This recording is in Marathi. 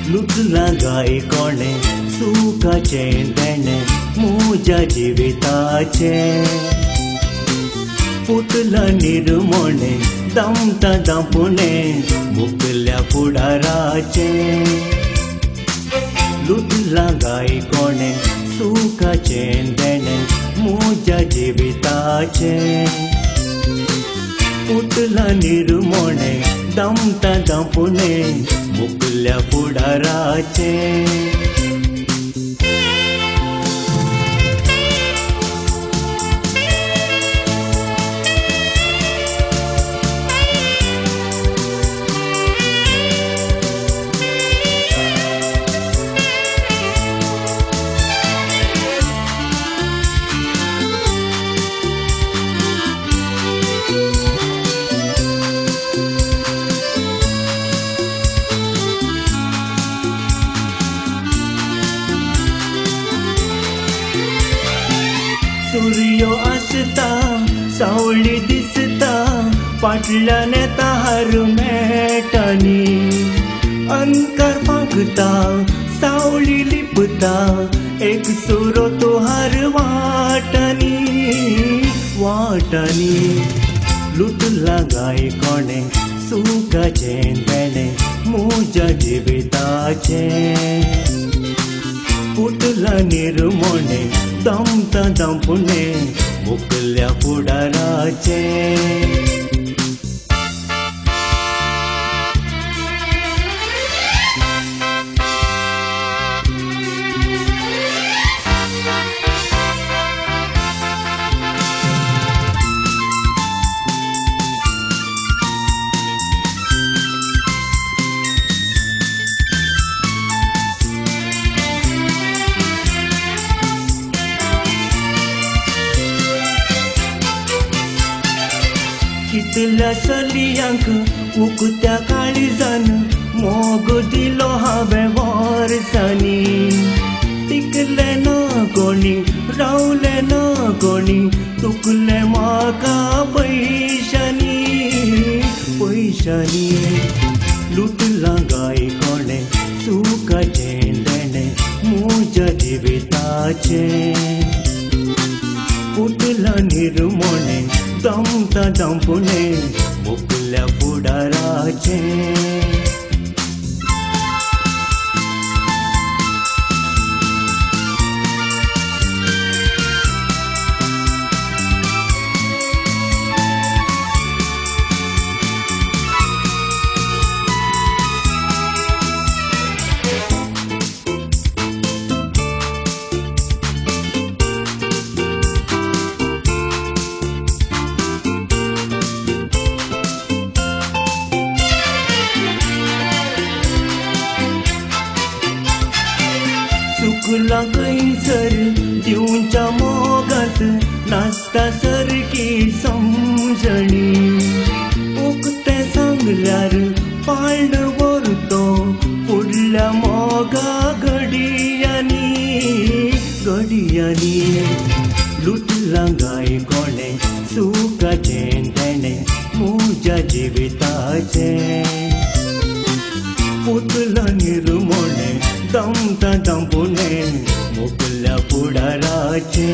लुटला गाय कोणे सुखाचे देणे मुझ्या जिविताचे पुतला निर्मोणे दमता दापुणे मुकल्या फुडाराचे लुटला गाय कोणे सुखाचे देणे मुझ्या जिविताचे पुतला निर्मोणे दमता दापुणे मुकल्या फुडाराचे सूर्यो आसता सावळी दिसता फाटल्यान येता हार मेटांनी अंकार फांकता सावळी लिपता एक सुरो तो हार वाटांनी लुटला गाय कोणे सुखाचे देणे मुझ्या जिविताचे पुतला निर्मोणे दमता दापुणे मुकल्या फुडाराचे कितल्या चलयांक उकत्या काळजान मोग दिलो हांवें वर्सांनी टिकले ना कोणी रावले ना कोणी तुकले म्हाका पैशांनी लुटला गाय कोणे सुखाचे देणे मुझ्या जिविताचे पुतला निर्मोणे दमता दापुणे मुकल्या फुडाराचे चुकला खंयसर दिवच्या मोगात नासता सारकी समजणी उकते सांगल्यार पाळण व्हरतो फुडल्या मोगा घडयांनी लुटला गाय कोणे सुखाचे देणे मुझ्या जिविताचे पुतला निर्मोणे दमता दापुणे मुकल्या फुडाराचे